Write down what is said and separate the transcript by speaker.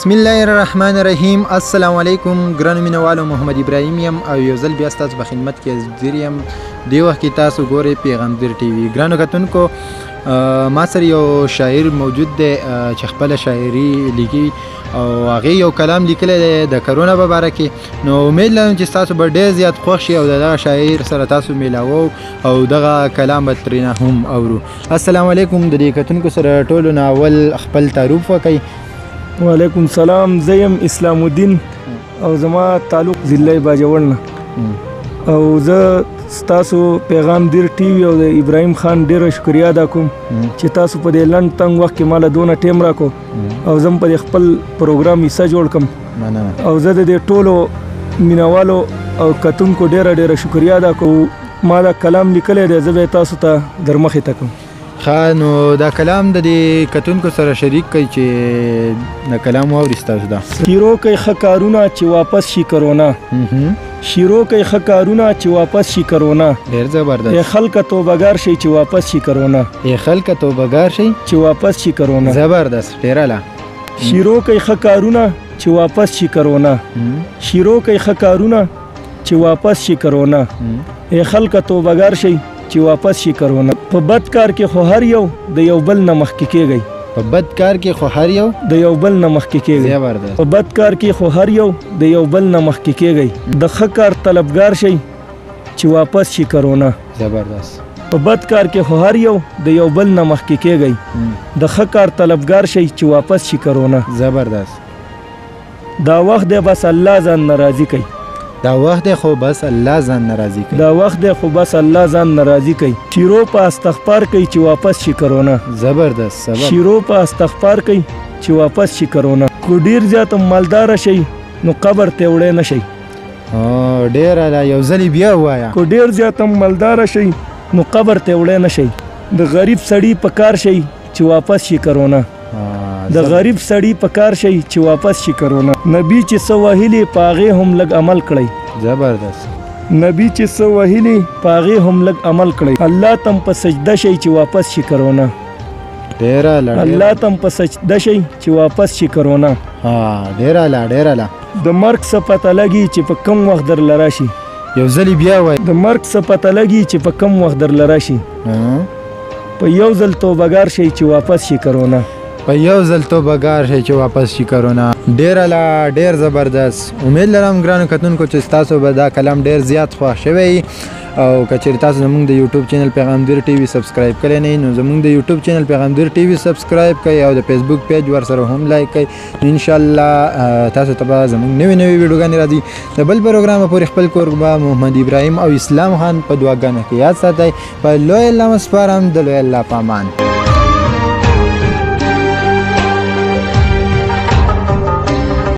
Speaker 1: بسم الله الرحمن الرحیم. السلام علیکم ګرانو مینوالو، محمد ابراهیم یم او یو ځل بیا ستاسو په خدمت کې حاضر یم. دې وخت کې تاسو ګورئ پیغمبر ټي وي. ګرانو کتونکو، ما سره یو شاعر موجود دی چې خپله شاعري لیکي او هغې یو کلام لیکلی دی د کرونا په باره کې. نو امید لرم چې ستاسو به ډېر زیات خوښ شي او د دغه شاعر سره تاسو میلاوو او دغه کلام به ترېنه هم اورو. السلام علیکم. د دې کتونکو سره ټولو نه اول خپل تعارف وکئ.
Speaker 2: وعلیکم سلام. زه یم اسلام الدین او زما تعلق ضلع باجوړ نه او زه ستاسو پیغام دیر ټي وي او د ابراهیم خان ډیره شکریا ادا کوم چې تاسو په دې لنډ تنګ وخت کې ماله دونه ټیم راکو او زه په خپل پروګرام حصہ جوړ کم او زه د دې ټولو مینوالو او کتونکو ډیره شکریا ادا کوم. ما دا کلام لیکلی دی، زه به تاسو ته در مخې ته کوم.
Speaker 1: ښه، نو دا کلام د دې کتونکو سره شریک کړئ چې د کلام واوري ستاسو ده.
Speaker 2: شیرو کوي ښه کارونه چې واپس شي کرونا، شیرو کوي ښه کارونه چې واپس شي کرونا.
Speaker 1: ډېر زبردست.
Speaker 2: ای خلکه توبهګار شي چې واپس شي کرونا،
Speaker 1: ای خلکه توبهګار شي
Speaker 2: چې واپس شي کرونا.
Speaker 1: زبردست، ډېره لا.
Speaker 2: شیرو کوي ښه کارونه چې واپس شي کرونا، شیرو کوي ښه کارونه چې واپس شي کرونا. ای خلکه توبهګار شي چې واپس شي کرونا. په بد کار کې خو هر یو د یو بل نه مخکې کېږئ،
Speaker 1: په بد کار کې خو هر یو
Speaker 2: د یو بل نه مخکې کېږئ.
Speaker 1: زبردست.
Speaker 2: په بد کار کې خو هر یو د یو بل نه مخکې کېږئ. د ښه کار طلبګار شي چې واپس شي کرونا.
Speaker 1: زبردست.
Speaker 2: په بد کار کې خو هر یو د یو بل نه مخکې کېږئ. د ښه کار طلبګار شي چې واپس شي کرونا.
Speaker 1: زبردست.
Speaker 2: دا وخت دی بس الله ځان ناراضي کوي،
Speaker 1: دا وخت دی خو بس الله ځان ناراضي کوي،
Speaker 2: دا وخت دی خو بس الله ځان ناراضي کوي. شیرو په استغفار کوي چې واپس شي کرونا.
Speaker 1: زبردست.
Speaker 2: شیرو په استغفار کوي چې واپس شي کرونا. کو ډیر زیات مالدار شي نو قبر ته وړې نه شي.
Speaker 1: ډیر لا یو ځلی بیا وایا.
Speaker 2: کو ډیر زیات مالدار شي نو قبر ته وړې نه شي. د غریب سړی په کار شي چې واپس شي کرونا. د غریب سړی په کار شي چې واپس شي کرونا. نبی چې څه وهلي په هغې هم لږ عمل کړئ.
Speaker 1: زبردست.
Speaker 2: نبی چې څه وهلي په هغې هم لږ عمل کړئ. الله تم په سجده شي چې واپس شي کرونا.
Speaker 1: ډیره لا.
Speaker 2: الله تم په سجده شي چې واپس شي کرونا.
Speaker 1: ډیره لا ډیره لا.
Speaker 2: د مرګ څه پته لګي چې په کم وخت در لرا شي.
Speaker 1: یو ځلی بیا وای.
Speaker 2: د مرګ څه پته لګي چې په کم وخت در لرا شي. په یو ځل توبهګار شي چې واپس شي کرونا.
Speaker 1: په یو ځل توبهګار شي چې واپس شي کرونا. ډیره لا ډیر زبردست. امید لرم ګرانو کتونکو چې ستاسو به دا کلام ډیر زیات خوښ شوی او که چېرې تاسو زموږ د یوټیوب چینل پیغامدیر ټي وي سبسکرایب کړی نه نو زموږ د یوټیوب چینل پیغامدیر ټي وي سبسکرایب کړئ او د فیسبوک پیج ورسره هم لایک کړئ. انشاءالله تاسو ته به زموږ نوې ویډیوګانې راځي. د بل پروګرامه پورې خپل کوربه محمد ابراهیم او اسلام خان په دعاګانو کې یاد ساتئ. په لوی الله مسپارم، د لوی الله په امان.